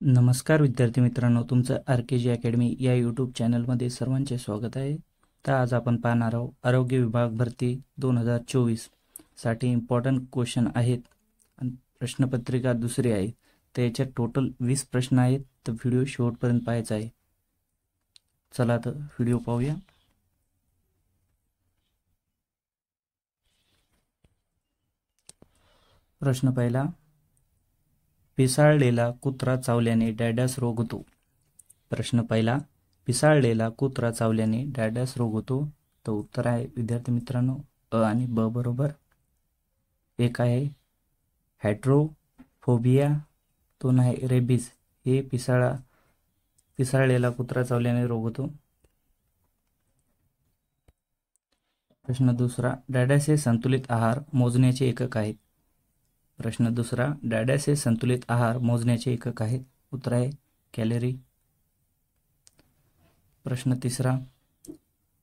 नमस्कार विद्यार्थी मित्रांनो, तुमचं RKG अकॅडमी या यूट्यूब चॅनलमध्ये सर्वांचे स्वागत आहे. तर आज आपण पाहणार आहोत आरोग्य विभाग भरती 2024 साठी इम्पॉर्टंट क्वेश्चन आहेत आणि प्रश्नपत्रिका दुसरी आहे. तर याच्यात टोटल 20 प्रश्न आहेत. तर व्हिडिओ शेवटपर्यंत पाहायचा आहे. चला तर व्हिडिओ पाहूया. प्रश्न पहिला, पिसाळलेला कुत्रा चावल्याने डॅडॅस रोग होतो. प्रश्न पहिला, पिसाळलेला कुत्रा चावल्याने डॅडॅस रोग होतो. तर उत्तर आहे विद्यार्थी मित्रांनो अ आणि ब बरोबर. एक आहे हायड्रोफोबिया, दोन आहे रेबीज. हे पिसाळलेला कुत्रा चावल्याने रोग होतो. प्रश्न दुसरा, डॅडॅस हे संतुलित आहार मोजण्याचे एकक आहेत. प्रश्न दुसरा, डॅडॅस हे संतुलित आहार मोजण्याचे एकक आहेत. उत्तर आहे कॅलरी. प्रश्न तिसरा,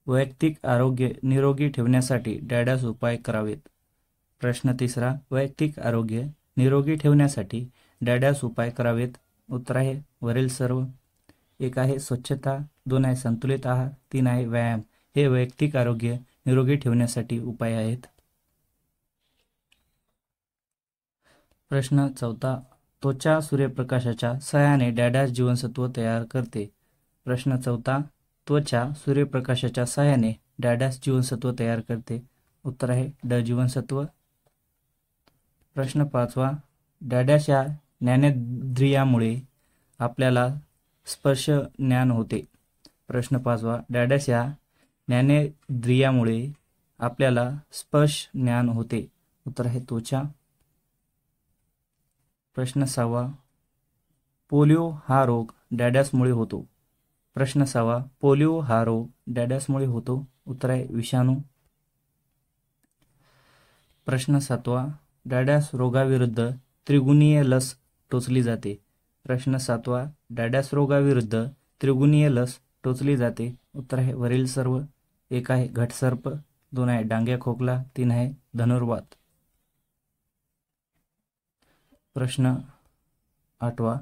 वैयक्तिक आरोग्य निरोगी ठेवण्यासाठी डॅडॅस उपाय करावेत. प्रश्न तिसरा, वैयक्तिक आरोग्य निरोगी ठेवण्यासाठी डॅडॅस उपाय करावेत. उत्तर आहे वरील सर्व. एक आहे स्वच्छता, दोन आहे संतुलित आहार, तीन आहे व्यायाम. हे वैयक्तिक आरोग्य निरोगी ठेवण्यासाठी उपाय आहेत. प्रश्न चौथा, त्वचा सूर्यप्रकाशाच्या सहाय्याने डॅडॅस जीवनसत्व तयार करते. प्रश्न चौथा, त्वचा सूर्यप्रकाशाच्या सहाय्याने डॅडॅस जीवनसत्व तयार करते. उत्तर आहे ड जीवनसत्व. प्रश्न पाचवा, डॅडॅस या ज्ञानेंद्रियामुळे आपल्याला स्पर्श ज्ञान होते. प्रश्न पाचवा, डॅडॅस या ज्ञानेंद्रियामुळे आपल्याला स्पर्श ज्ञान होते. उत्तर आहे त्वचा. प्रश्न सहावा, पोलिओ हा रोग डॅडॅसमुळे होतो. प्रश्न सहावा, पोलिओ हा रोग डॅडॅसमुळे होतो. उत्तर आहे विषाणू. प्रश्न सातवा, डॅडॅस रोगाविरुद्ध त्रिगुणीय लस टोचली जाते. प्रश्न सातवा, डॅडॅस रोगाविरुद्ध त्रिगुणीय लस टोचली जाते. उत्तर आहे वरील सर्व. एक आहे घटसर्प, दोन आहे डांग्या खोकला, तीन आहे धनुर्वात. प्रश्न आठवा,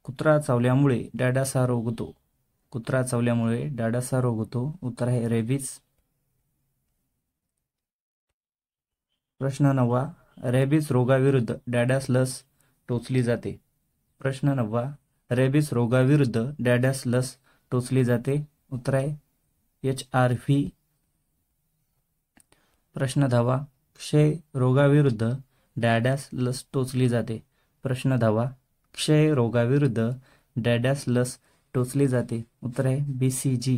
कुत्रा चावल्यामुळे डॅडॅस हा रोग होतो. कुत्रा चावल्यामुळे डॅडॅस हा रोग होतो. उत्तर आहे रेबीज. प्रश्न नववा, रेबीज रोगाविरुद्ध डॅडॅस लस टोचली जाते. प्रश्न नववा, रेबीज रोगाविरुद्ध डॅडॅस लस टोचली जाते. उत्तर आहे HRV. प्रश्न दहावा, क्षय रोगाविरुद्ध डॅडॅस लस टोचली जाते. प्रश्न दहावा, क्षय रोगाविरुद्ध डॅडॅस लस टोचली जाते. उत्तर आहे BCG.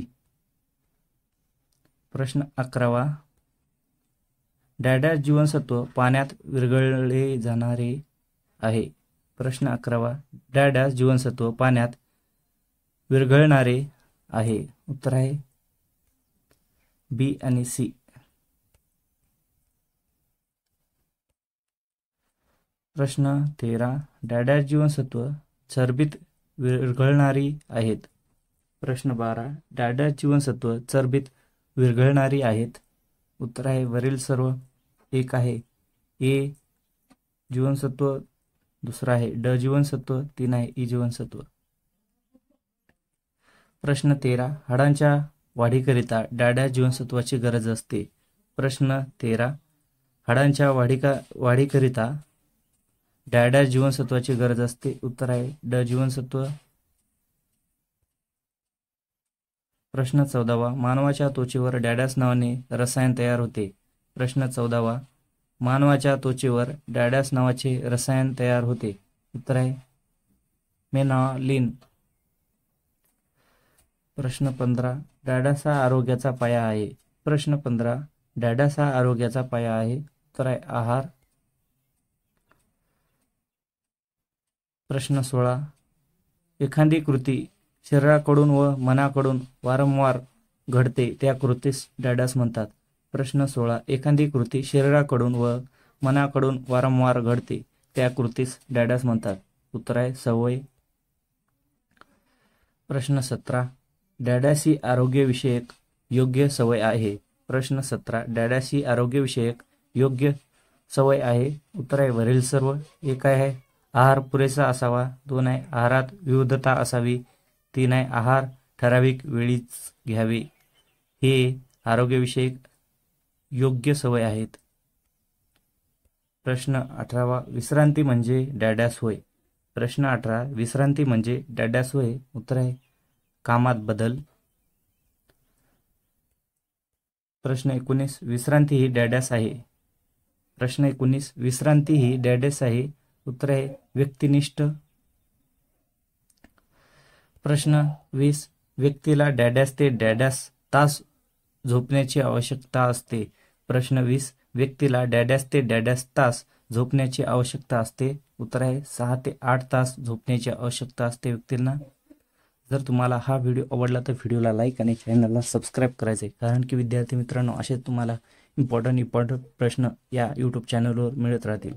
प्रश्न 11वा, डॅडॅस जीवनसत्व पाण्यात विरघळले जाणारे आहे. प्रश्न 11वा, डॅडॅस जीवनसत्व पाण्यात विरघळणारे आहे. उत्तर आहे B आणि C. प्रश्न 13, डॅडॅस जीवनसत्व चरबीत विरघळणारी आहेत. प्रश्न 12, डॅडॅस जीवनसत्व चरबीत विरघळणारी आहेत. उत्तर आहे वरील सर्व. एक आहे A जीवनसत्व, दुसरा आहे ड जीवनसत्व, तीन आहे E जीवनसत्व. प्रश्न 13, हाडांच्या वाढीकरिता डॅडॅस जीवनसत्वाची गरज असते. प्रश्न 13, हाडांच्या वाढीकरिता डॅडॅस जीवनसत्वाची गरज असते. उत्तर आहे ड जीवनसत्व. प्रश्न 14वा, मानवाच्या त्वचेवर डॅडॅस नावाने रसायन तयार होते. प्रश्न 14वा, मानवाच्या त्वचेवर डॅडॅस नावाचे रसायन तयार होते. उत्तर आहे मेनालिन. प्रश्न 15, डॅडॅस हा आरोग्याचा पाया आहे. प्रश्न 15, डॅडॅस हा आरोग्याचा पाया आहे. उत्तर आहे आहार. प्रश्न 16, एखादी कृती शरीराकडून व मनाकडून वारंवार घडते त्या कृतीस डॅडॅस म्हणतात. प्रश्न 16, एखादी कृती शरीराकडून व मनाकडून वारंवार घडते त्या कृतीस डॅडॅस म्हणतात. उत्तर आहे सवय. प्रश्न 17, डॅडॅस ही आरोग्यविषयक योग्य सवय आहे. प्रश्न 17, डॅडॅस ही आरोग्यविषयक योग्य सवय आहे. उत्तर आहे वरील सर्व. एक आहे आहार पुरेसा असावा. 2 आहे आहारात विविधता असावी. 3 आहे आहार ठराविक वेळीच घ्यावे. हे आरोग्यविषयक योग्य सवय आहेत. प्रश्न 18 विश्रांती म्हणजे डॅडॅस होय. प्रश्न 18 विश्रांती म्हणजे डॅडॅस होय. उत्तर आहे कामात बदल. प्रश्न 19 विश्रांती ही डॅडॅस आहे. प्रश्न 19 विश्रांती ही डॅडॅस आहे. उत्तर आहे व्यक्तिनिष्ठ. प्रश्न 20 व्यक्तीला डॅडॅस ते डॅडॅस तास झोपण्याची आवश्यकता असते. प्रश्न 20 व्यक्तीला डॅडॅस ते डॅडॅस तास झोपण्याची आवश्यकता असते. उत्तर आहे 6 ते 8 तास झोपण्याची आवश्यकता असते व्यक्तींना. जर तुम्हाला हा व्हिडिओ आवडला तर व्हिडिओला लाईक आणि चॅनलला सबस्क्राईब करायचे, कारण की विद्यार्थी मित्रांनो असे तुम्हाला इम्पॉर्टंट प्रश्न या यूट्यूब चॅनलवर मिळत राहतील.